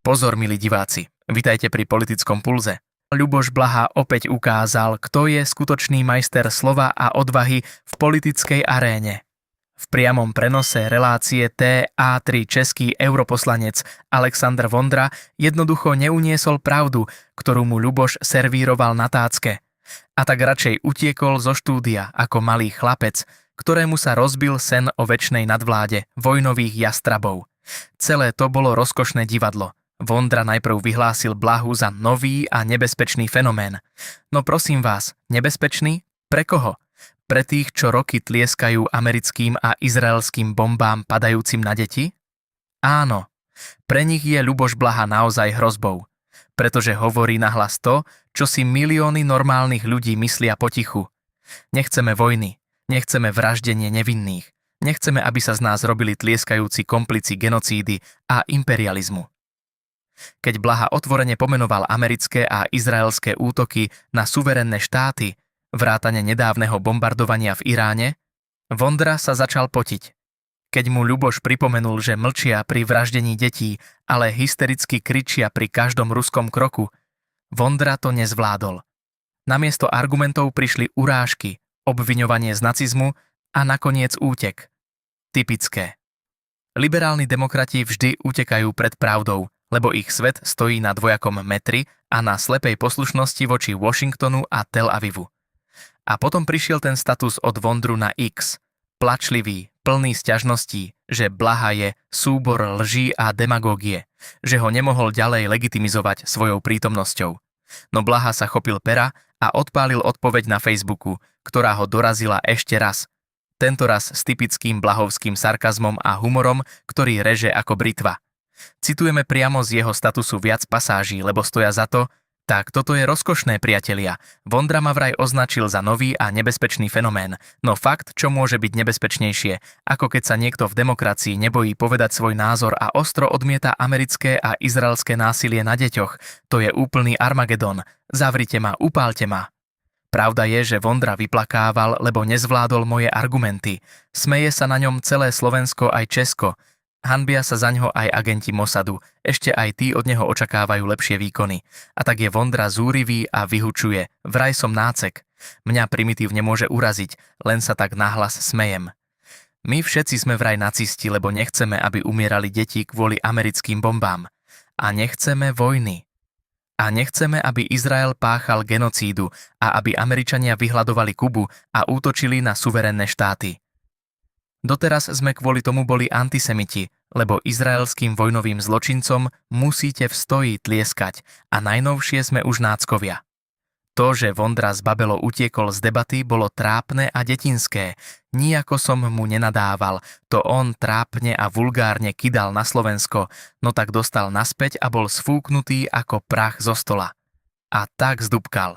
Pozor, milí diváci, vitajte pri Politickom pulze. Ľuboš Blaha opäť ukázal, kto je skutočný majster slova a odvahy v politickej aréne. V priamom prenose relácie TA3 český europoslanec Alexander Vondra jednoducho neuniesol pravdu, ktorú mu Ľuboš servíroval na tácke. A tak radšej utiekol zo štúdia ako malý chlapec, ktorému sa rozbil sen o večnej nadvláde vojnových jastrabov. Celé to bolo rozkošné divadlo. Vondra najprv vyhlásil Blahu za nový a nebezpečný fenomén. No prosím vás, nebezpečný? Pre koho? Pre tých, čo roky tlieskajú americkým a izraelským bombám padajúcim na deti? Áno, pre nich je Ľuboš Blaha naozaj hrozbou. Pretože hovorí nahlas to, čo si milióny normálnych ľudí myslia potichu. Nechceme vojny, nechceme vraždenie nevinných, nechceme, aby sa z nás robili tlieskajúci komplici genocídy a imperializmu. Keď Blaha otvorene pomenoval americké a izraelské útoky na suverénne štáty, vrátane nedávneho bombardovania v Iráne, Vondra sa začal potiť. Keď mu Ľuboš pripomenul, že mlčia pri vraždení detí, ale hystericky kričia pri každom ruskom kroku, Vondra to nezvládol. Namiesto argumentov prišli urážky, obviňovanie z nacizmu a nakoniec útek. Typické. Liberálni demokrati vždy utekajú pred pravdou, lebo ich svet stojí na dvojakom metri a na slepej poslušnosti voči Washingtonu a Tel Avivu. A potom prišiel ten status od Vondru na X, plačlivý, plný sťažností, že Blaha je súbor lží a demagógie, že ho nemohol ďalej legitimizovať svojou prítomnosťou. No Blaha sa chopil pera a odpálil odpoveď na Facebooku, ktorá ho dorazila ešte raz. Tentoraz s typickým blahovským sarkazmom a humorom, ktorý reže ako britva. Citujeme priamo z jeho statusu viac pasáží, lebo stoja za to. Tak toto je rozkošné, priatelia. Vondra ma vraj označil za nový a nebezpečný fenomén. No fakt, čo môže byť nebezpečnejšie, ako keď sa niekto v demokracii nebojí povedať svoj názor a ostro odmieta americké a izraelské násilie na deťoch. To je úplný Armagedon. Zavrite ma, upálte ma. Pravda je, že Vondra vyplakával, lebo nezvládol moje argumenty. Smeje sa na ňom celé Slovensko aj Česko. Hanbia sa zaňho aj agenti Mossadu, ešte aj tí od neho očakávajú lepšie výkony. A tak je Vondra zúrivý a vyhučuje, vraj som nácek. Mňa primitívne môže uraziť, len sa tak nahlas smejem. My všetci sme vraj nacisti, lebo nechceme, aby umierali deti kvôli americkým bombám. A nechceme vojny. A nechceme, aby Izrael páchal genocídu a aby Američania vyhladovali Kubu a útočili na suverénne štáty. Doteraz sme kvôli tomu boli antisemiti, lebo izraelským vojnovým zločincom musíte v stoji tlieskať a najnovšie sme už náckovia. To, že Vondra z Babelo utiekol z debaty, bolo trápne a detinské. Nijako som mu nenadával, to on trápne a vulgárne kydal na Slovensko, no tak dostal naspäť a bol sfúknutý ako prach zo stola. A tak zdúbkal.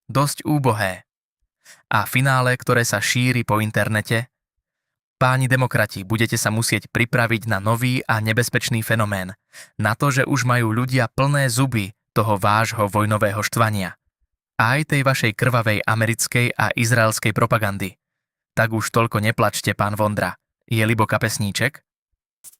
Dosť úbohé. A finále, ktoré sa šíri po internete? Páni demokrati, budete sa musieť pripraviť na nový a nebezpečný fenomén. Na to, že už majú ľudia plné zuby toho vášho vojnového štvania. Aj tej vašej krvavej americkej a izraelskej propagandy. Tak už toľko neplačte, pán Vondra. Je libo kapesníček?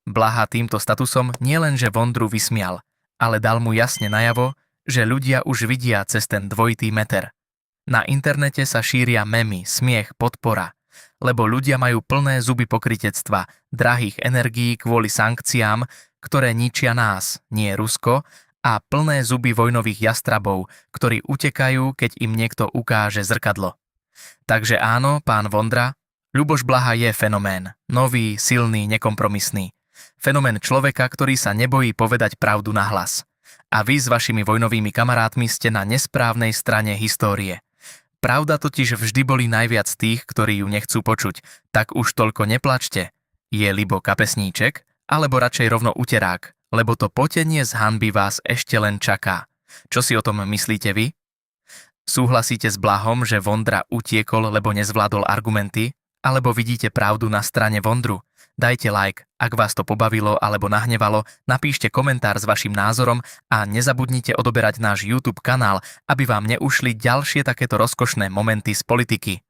Blaha týmto statusom nielenže Vondru vysmial, ale dal mu jasne najavo, že ľudia už vidia cez ten dvojitý meter. Na internete sa šíria memy, smiech, podpora. Lebo ľudia majú plné zuby pokrytectva, drahých energií kvôli sankciám, ktoré ničia nás, nie Rusko, a plné zuby vojnových jastrabov, ktorí utekajú, keď im niekto ukáže zrkadlo. Takže áno, pán Vondra, Ľuboš Blaha je fenomén, nový, silný, nekompromisný. Fenomén človeka, ktorý sa nebojí povedať pravdu nahlas. A vy s vašimi vojnovými kamarátmi ste na nesprávnej strane histórie. Pravda totiž vždy boli najviac tých, ktorí ju nechcú počuť, tak už toľko neplačte. Je libo kapesníček, alebo radšej rovno uterák, lebo to potenie z hanby vás ešte len čaká. Čo si o tom myslíte vy? Súhlasíte s Blahom, že Vondra utiekol, lebo nezvládol argumenty? Alebo vidíte pravdu na strane Vondru? Dajte like, ak vás to pobavilo alebo nahnevalo, napíšte komentár s vašim názorom a nezabudnite odoberať náš YouTube kanál, aby vám neušli ďalšie takéto rozkošné momenty z politiky.